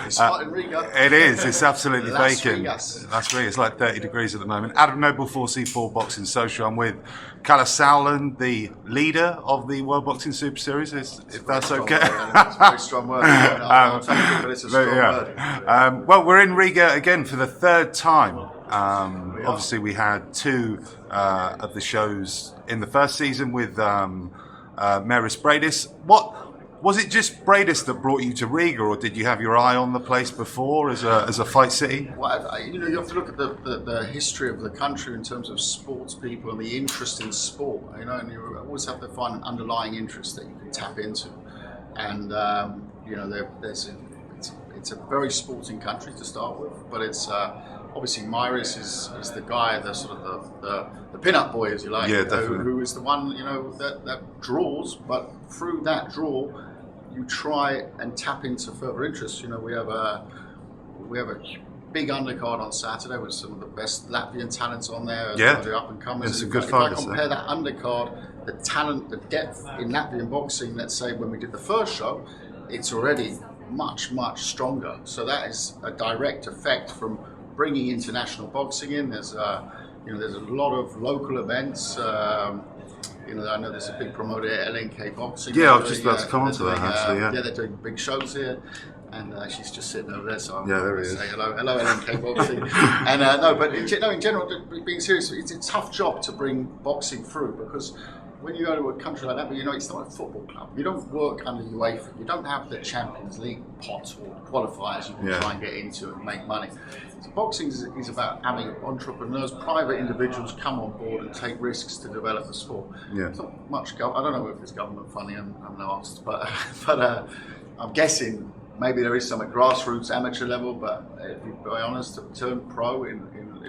It's hot in Riga. It is. It's absolutely Las baking. Vegas. That's Riga. It's like 30 degrees at the moment. Adam Noble, 4C4 Boxing Social. I'm with Kalle Sauerland, the leader of the World Boxing Super Series, if that's okay. It's a very strong word. I'll take it, but it's a strong word. Well, we're in Riga again for the third time. Obviously, we had two of the shows in the first season with Maris Bradis. Was it just Bradis that brought you to Riga, or did you have your eye on the place before as a fight city? Well, you have to look at the history of the country in terms of sports people and the interest in sport. And you always have to find an underlying interest that you can tap into. And it's a very sporting country to start with, but it's obviously Maris is the guy, the sort of the pin-up boy, as you like, who is the one that draws. But through that draw, you try and tap into further interests. We have a big undercard on Saturday with some of the best Latvian talents on there. The up and comers. It's a good if fight. I compare that undercard, the talent, the depth in Latvian boxing, let's say when we did the first show, it's already much stronger. So that is a direct effect from bringing international boxing in. There's a lot of local events. I know there's a big promoter at LNK Boxing. Yeah, I was just about to come on to that, actually. Yeah, they're doing big shows here, and she's just sitting over there. So I'm there he say is. hello, LNK Boxing. And but in general, being serious, it's a tough job to bring boxing through, because when you go to a country like that, it's not a football club. You don't work under UEFA. You don't have the Champions League pot or qualifiers you can try and get into and make money. So boxing is about having entrepreneurs, private individuals come on board and take risks to develop the sport. Yeah. It's not much. I don't know if it's government funding. I'm not asked, but I'm guessing maybe there is some at grassroots, amateur level. But if you're very honest, to turn pro in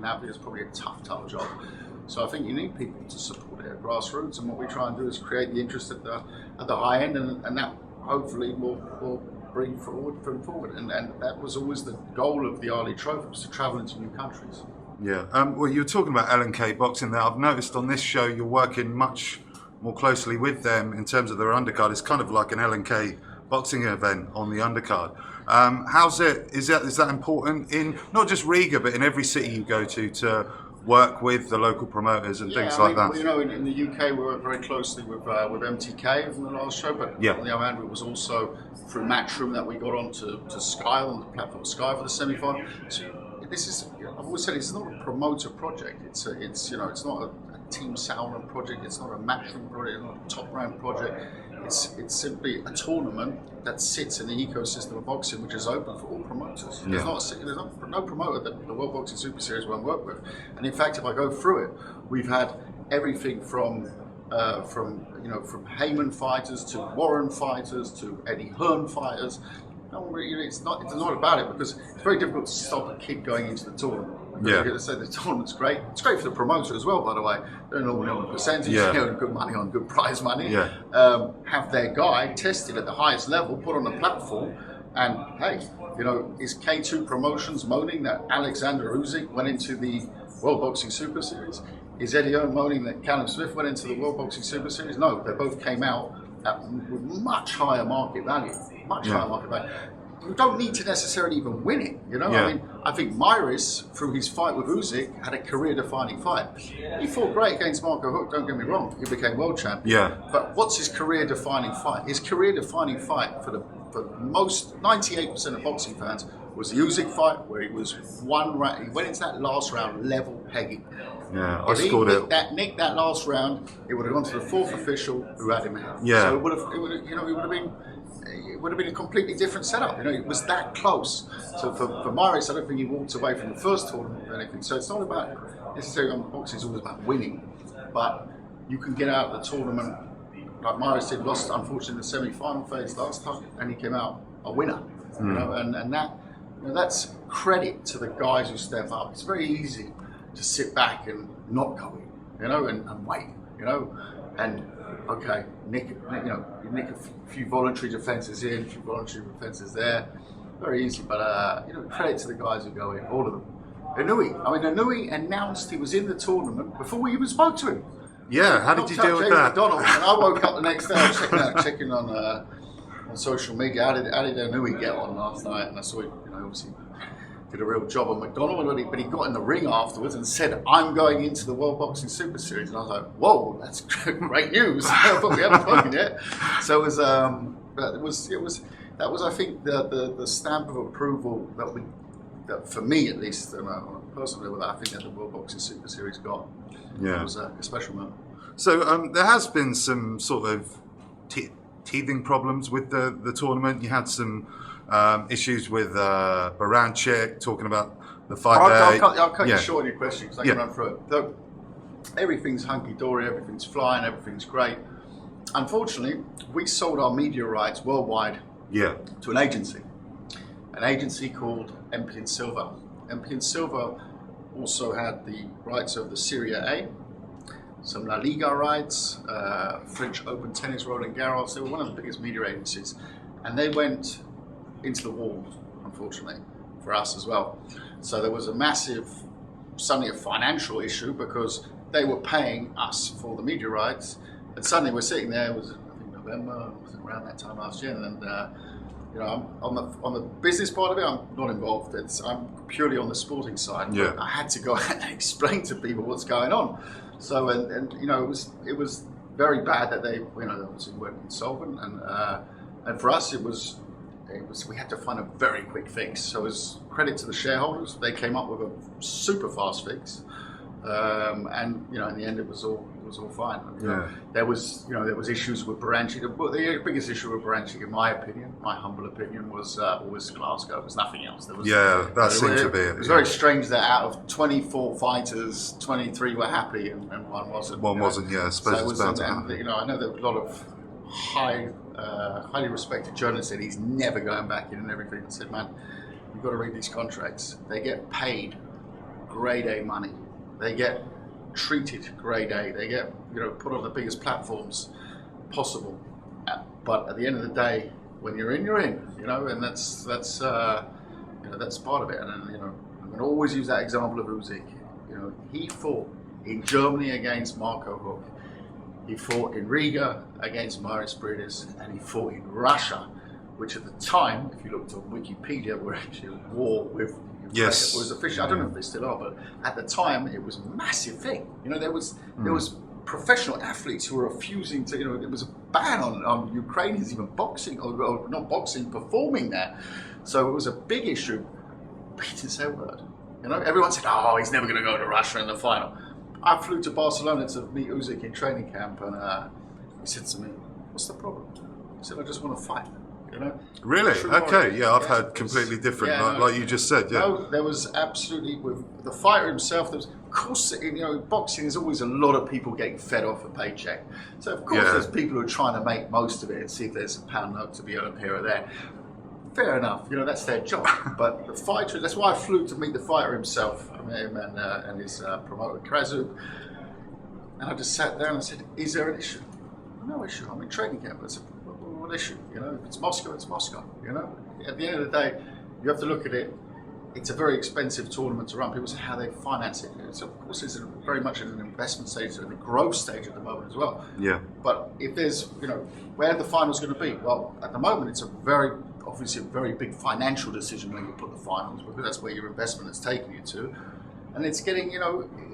Latvia is probably a tough job. So I think you need people to support it at grassroots, and what we try and do is create the interest at the high end, and that hopefully will bring forward. And that was always the goal of the Ali Trophy, was to travel into new countries. Yeah. Well, you were talking about LNK Boxing there. I've noticed on this show you're working much more closely with them in terms of their undercard. It's kind of like an LNK boxing event on the undercard. How's it? Is that important in not just Riga, but in every city you go to work with the local promoters and things like that? In the UK we worked very closely with MTK in the last show, but on the other hand, it was also through Matchroom that we got onto Sky, on the platform Sky, for the semi-final. So this is, I've always said, it's not a promoter project. It's not a Team Sauerland project. It's not a Matchroom project. It's not a Top Rank project. It's simply a tournament that sits in the ecosystem of boxing, which is open for all promoters. There's no promoter that the World Boxing Super Series won't work with. And in fact, if I go through it, we've had everything from Heyman fighters to Warren fighters to Eddie Hearn fighters. It's not about it, because it's very difficult to stop a kid going into the tournament. You're going to say the tournament's great. It's great for the promoter as well, by the way. They're normally on a percentage, good money on good prize money. Have their guy tested at the highest level, put on the platform, and hey, is K2 Promotions moaning that Alexander Usyk went into the World Boxing Super Series? Is Eddie Hearn moaning that Callum Smith went into the World Boxing Super Series? No, they both came out with much higher market value. Higher market value. You don't need to necessarily even win it, I think Maris, through his fight with Usyk, had a career-defining fight. He fought great against Marco Huck, don't get me wrong. He became world champion. But what's his career-defining fight? His career-defining fight for most 98% of boxing fans was the Usyk fight, where he was one round. He went into that last round level pegging. Yeah, I scored it. Nicked that last round, it would have gone to the fourth official who had him out. Yeah. So it would have been a completely different setup. It was that close. So for Maris, I don't think he walked away from the first tournament or anything. So it's not about necessarily on boxing. It's always about winning, but you can get out of the tournament like Maris did. Lost unfortunately in the semi-final phase last time, and he came out a winner. And that's credit to the guys who step up. It's very easy to sit back and not go in, and wait, and okay, nick a few voluntary defences here, a few voluntary defences there, very easy. But credit to the guys who go in, all of them. Inouye announced he was in the tournament before we even spoke to him. Yeah, how did you deal with that? McDonald, and I woke up the next day, I was checking on on social media, how did I know he'd get on last night? And I saw he, obviously did a real job on McDonald, but he got in the ring afterwards and said, "I'm going into the World Boxing Super Series." And I was like, "Whoa, that's great news!" But we haven't spoken yet. So it was, that was I think the stamp of approval that for me at least, on a personal level, that I think that the World Boxing Super Series got. Yeah, it was a special moment. So there has been some sort of teething problems with the tournament. You had some issues with Baranchik talking about the fight I'll cut you short on your question because I can run through it. So, everything's hunky-dory, everything's flying, everything's great. Unfortunately, we sold our media rights worldwide to an agency called MP & Silva. MP & Silva also had the rights of the Serie A, some La Liga rights, French Open Tennis, Roland Garros. They were one of the biggest media agencies, and they went into the wall, unfortunately, for us as well. So there was suddenly a financial issue because they were paying us for the media rights, and suddenly we're sitting there. It was, I think, November, around that time last year, and on the business part of it, I'm not involved. I'm purely on the sporting side. Yeah. I had to go and explain to people what's going on. So and it was very bad that they obviously went insolvent, and for us it was we had to find a very quick fix. So as credit to the shareholders, they came up with a super fast fix, and in the end it was all fine. There was issues with Baranchik. The biggest issue with Baranchik, in my opinion, my humble opinion, was Glasgow. It was nothing else. That seemed to be it. It was very strange that out of 24 fighters, 23 were happy and one wasn't. One wasn't. Yeah, I suppose so it's bound to happen. I know there were a lot of highly respected journalists said he's never going back in and everything. I said, man, you've got to read these contracts. They get paid grade A money. They get treated grade A. They get put on the biggest platforms possible. But at the end of the day, when you're in, and that's part of it. And I'm going to always use that example of Usyk. He fought in Germany against Marco Huck. He fought in Riga against Maris Bridis, and he fought in Russia, which at the time, if you looked on Wikipedia, were actually at war with. Yes. It was official. I don't know if they still are, but at the time it was a massive thing. There was professional athletes who were refusing to. There was a ban on Ukrainians even boxing or not boxing, performing there. So it was a big issue. But he didn't say a word. Everyone said, "Oh, he's never going to go to Russia in the final." I flew to Barcelona to meet Usyk in training camp, and he said to me, "What's the problem?" I said, "I just want to fight." Really? Okay. Yeah, I've heard completely different, like you just said. Yeah. No, there was absolutely with the fighter himself. There was, of course, boxing is always a lot of people getting fed off a paycheck. So of course, there's people who are trying to make most of it and see if there's a pound note to be earned here or there. Fair enough. That's their job. But the fighter, that's why I flew to meet the fighter himself, him and his promoter Krasub. And I just sat there and I said, "Is there an issue?" "No issue. I'm in training camp." I said, "What issue? If it's Moscow, it's Moscow." At the end of the day, you have to look at it. It's a very expensive tournament to run. People say how they finance it. Of course, it's very much in an investment stage and a growth stage at the moment as well. Yeah. But if there's, where the final's going to be? Well, at the moment, it's obviously a very big financial decision when you put the finals, because that's where your investment is taking you to. And it's getting,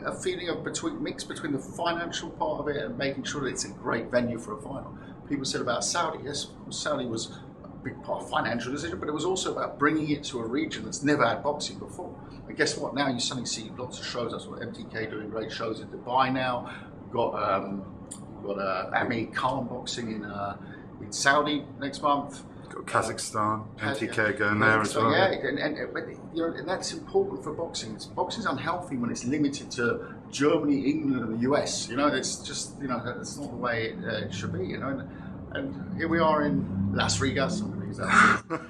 a feeling of mix between the financial part of it and making sure that it's a great venue for a final. People said about Saudi. Yes, Saudi was a big part of financial decision, but it was also about bringing it to a region that's never had boxing before. And guess what? Now you suddenly see lots of shows. That's what MTK doing great shows in Dubai now. We've got Amir Khan boxing in Saudi next month. Got Kazakhstan, MTK going there as well. Yeah, and that's important for boxing. Boxing's unhealthy when it's limited to Germany, England, and the US. It's just that's not the way it should be. And here we are in Las Rigas. I'm going to use that word.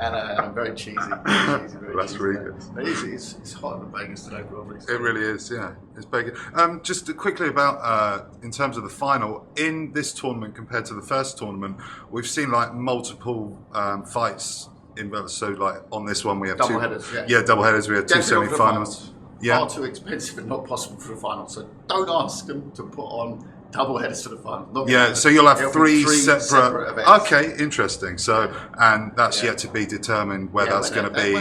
and I'm very cheesy. Las Rigas. But it's hotter than Vegas today, probably. It really is, yeah. It's big. Just quickly about, in terms of the final, in this tournament compared to the first tournament, we've seen multiple fights. So on this one we have double headers. Yeah, double headers. We had two Definitely semi-finals. Far too expensive and not possible for the final. So don't ask them to put on double headers to the final. So you'll have it'll three be separate events. Okay, interesting. So, and that's yet to be determined where that's going to be.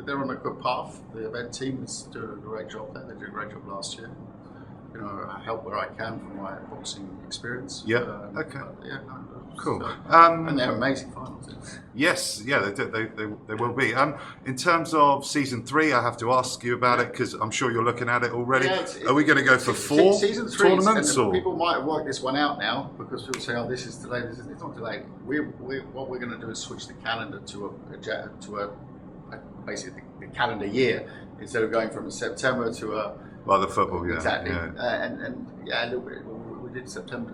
They're on a good path. The event team is doing a great job there. They did a great job last year. You know, I help where I can from my boxing experience. Yeah. Okay. Cool. And they're amazing finals. Yes. Yeah. They will be. In terms of season 3, I have to ask you about it because I'm sure you're looking at it already. Are we going to go for 4 season 3 tournaments? Or people might have worked this one out now because people say, "Oh, this is delayed." It's not delayed. What we're going to do is switch the calendar to basically the calendar year instead of going from September to a. Well, the football, yeah. Exactly. Yeah. And a little bit. We did September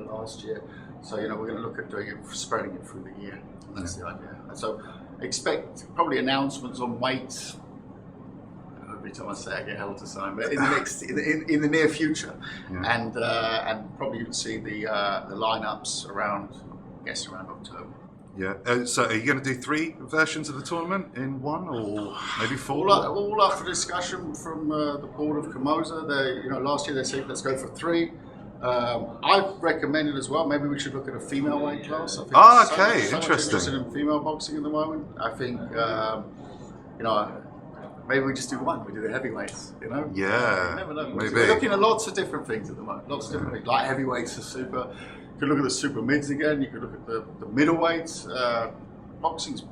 last year, so we're going to look at doing it, spreading it through the year. That's the idea. And so expect probably announcements on weights. Every time I say I get held to sign, but in the near future, and probably you can see the lineups around October. Yeah. So are you going to do 3 versions of the tournament in one, or maybe 4? All after discussion from the board of Camosa. Last year they said let's go for 3. I've recommended as well. Maybe we should look at a female weight class. I think Interesting. Interested in female boxing at the moment. I think maybe we just do one. We do the heavyweights. Yeah. You never know. Maybe. We're looking at lots of different things at the moment. Lots of different things. Light heavyweights are super. You could look at the super mids again. You could look at the middleweights. Boxing's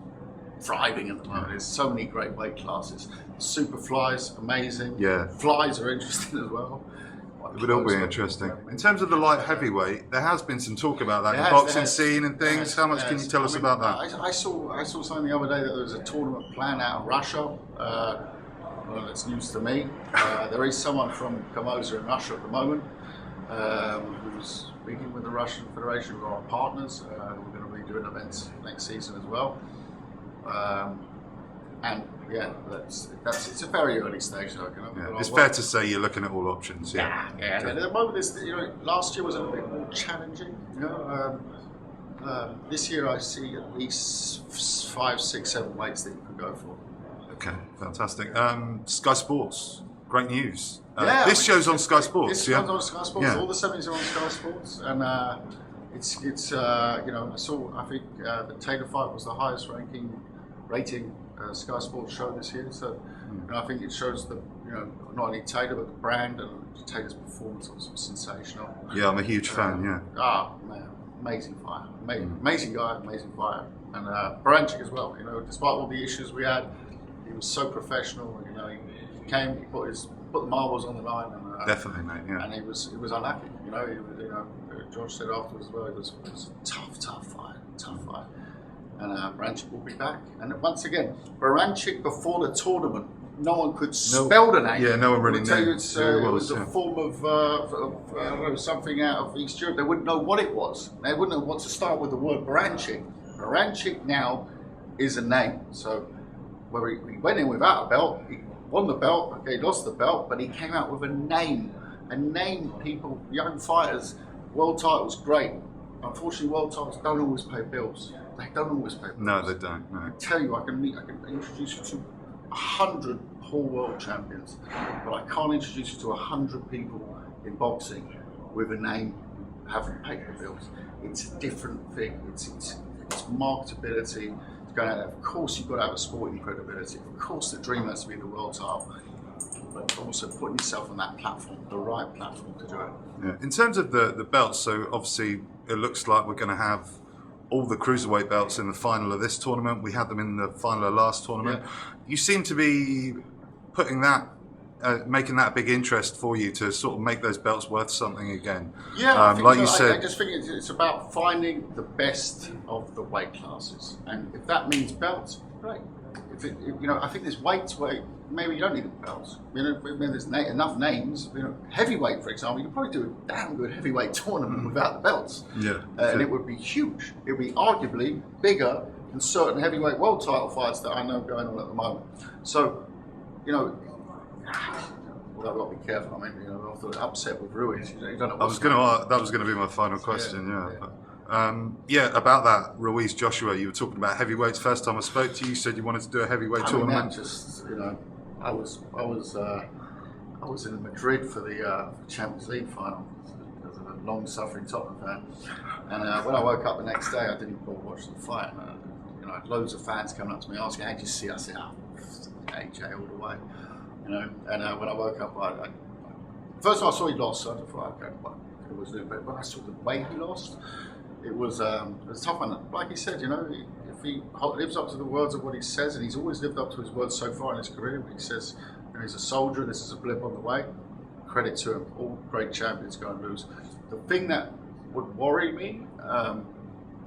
thriving at the moment. There's so many great weight classes. Super flies, amazing. Yeah. Flies are interesting as well. It would all be interesting. In terms of the light heavyweight, there has been some talk about that in the There boxing has. scene and things. How much can you tell us about that? I saw something the other day that there was a tournament plan out of Russia. Well, it's news to me. There is someone from Camosa in Russia at the moment who's speaking with the Russian Federation, who are our partners. We're going to be doing events next season as well. And it's a very early stage though. It's fair to say you're looking at all options. Yeah. And at the moment, last year was a little bit more challenging. This year I see at least 5, 6, 7 weights that you could go for. Okay, fantastic. Sky Sports, great news. This show's on Sky Sports. This show's on Sky Sports. All the 70s are on Sky Sports, and it's I think the Taylor fight was the highest rating Sky Sports show this year. So I think it shows not only Taylor but the brand, and Taylor's performance was sensational. Yeah, I'm a huge fan. Yeah. Man, amazing fighter, amazing guy, amazing fighter, and Baranchik as well. Despite all the issues we had, he was so professional. He came, he put the marbles on the line, and definitely, mate. Yeah. And he was unlucky. George said afterwards as well, it was a tough fight. And Baranchik will be back. And once again, Baranchik before the tournament, no one could spell the name. Yeah, no one really knew. It was a form of something out of East Europe. They wouldn't know what it was. They wouldn't know what to start with the word Baranchik. Baranchik now is a name. So whether he went in without a belt, he won the belt, okay, he lost the belt, but he came out with a name. A name, people, young fighters, world titles, great. Unfortunately, world titles don't always pay bills. They don't always pay bills. No, they don't. No. I tell you, I can introduce you to 100 whole world champions, but I can't introduce you to 100 people in boxing with a name who haven't paid the bills. It's a different thing. It's marketability. It's going out there. Of course, you've got to have a sporting credibility. Of course, the dream has to be the world title, but also putting yourself on that platform, the right platform to do it. Yeah. In terms of the belts, so obviously it looks like we're going to have all the cruiserweight belts in the final of this tournament. We had them in the final of last tournament. Yeah. You seem to be putting that, making that a big interest for you to sort of make those belts worth something again. Yeah, like you said, I just think it's about finding the best of the weight classes, and if that means belts, great. I think there's weights where maybe you don't need the belts. When there's enough names. Heavyweight, for example, you could probably do a damn good heavyweight tournament without the belts. Yeah, and it would be huge. It would be arguably bigger than certain heavyweight world title fights that I know going on at the moment. So, well, I've got to be careful. I mean, after the upset with Ruiz, you don't know. That was going to be my final question. About that Ruiz Joshua, you were talking about heavyweights. First time I spoke to you, you said you wanted to do a heavyweight tournament. I was in Madrid for the Champions League final. was a long-suffering Tottenham fan. And when I woke up the next day, I didn't bother watching the fight. You know, I had loads of fans coming up to me asking, "How did you see?" I said, "Oh, AJ all the way." You know, and when I woke up, first time I saw he lost, so I thought, okay, well, it was doing, but when I saw the way he lost, it was a tough one. Like he said, you know, if he lives up to the words of what he says, and he's always lived up to his words so far in his career, when he says, you know, he's a soldier, this is a blip on the way, credit to him. All great champions go and lose. The thing that would worry me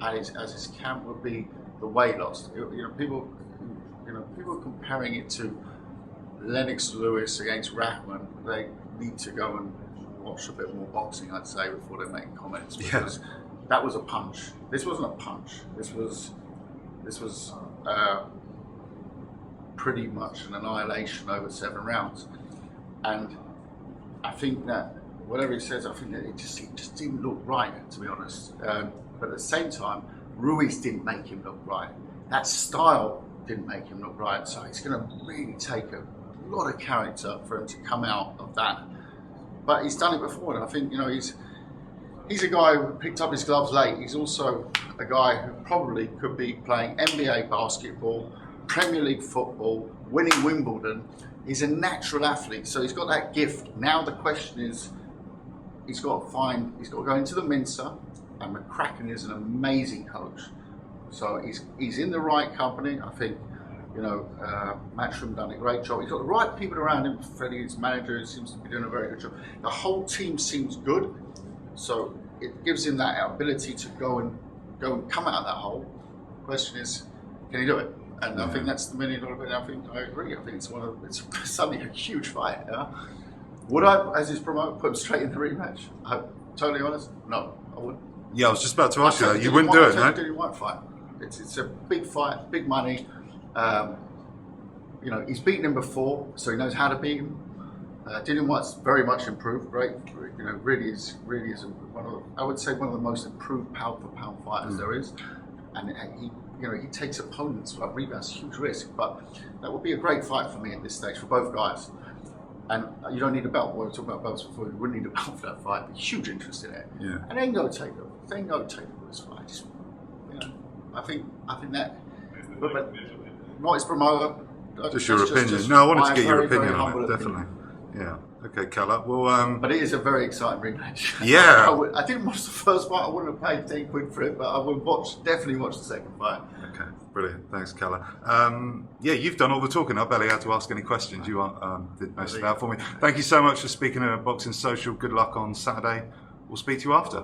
as his camp would be the way he lost. You know, people are comparing it to Lennox Lewis against Rahman. They need to go and watch a bit more boxing, I'd say, before they make comments, because that was a punch. This wasn't a punch. This was pretty much an annihilation over 7 rounds. And I think that whatever he says, I think that it just didn't look right, to be honest. But at the same time, Ruiz didn't make him look right. That style didn't make him look right. So it's going to really take a lot of character for him to come out of that. But he's done it before, and I think, you know, he's a guy who picked up his gloves late. He's also a guy who probably could be playing NBA basketball, Premier League football, winning Wimbledon. He's a natural athlete, so he's got that gift. Now the question is, he's got to go into the Mincer, and McCracken is an amazing coach. So he's in the right company. I think, you know, Matchroom done a great job. He's got the right people around him. Freddie, his manager, seems to be doing a very good job. The whole team seems good, so it gives him that ability to go and come out of that hole. The question is, can he do it? And I think that's the $1 million bit. I agree. I think it's suddenly a huge fight. Yeah? Would I, as his promoter, put him straight in the rematch? I'm totally honest, no, I wouldn't. Yeah, I was just about to ask you that. You wouldn't do it, no? Dillian Whyte fight. It's a big fight, big money. You know, he's beaten him before, so he knows how to beat him. Dillian Whyte's very much improved. Great, you know, really is I would say one of the most improved pound for pound fighters there is. And he takes opponents like Riga, it's a huge risk, but that would be a great fight for me at this stage for both guys. And you don't need a belt. We were talking about belts before. You wouldn't need a belt for that fight. Huge interest in it. Yeah. And then go take this fight. Just, you know, I think that. But not his promoter. Just your opinion. No, I wanted to get your opinion on it. Definitely. Yeah. Okay, Kalle. Well, but it is a very exciting rematch. Yeah. I didn't watch the first fight. I wouldn't have paid 10 quid for it, but I would definitely watch the second fight. Okay, brilliant. Thanks, Kalle. Yeah, you've done all the talking. I barely had to ask any questions. You did most of that for me. Thank you so much for speaking at Boxing Social. Good luck on Saturday. We'll speak to you after.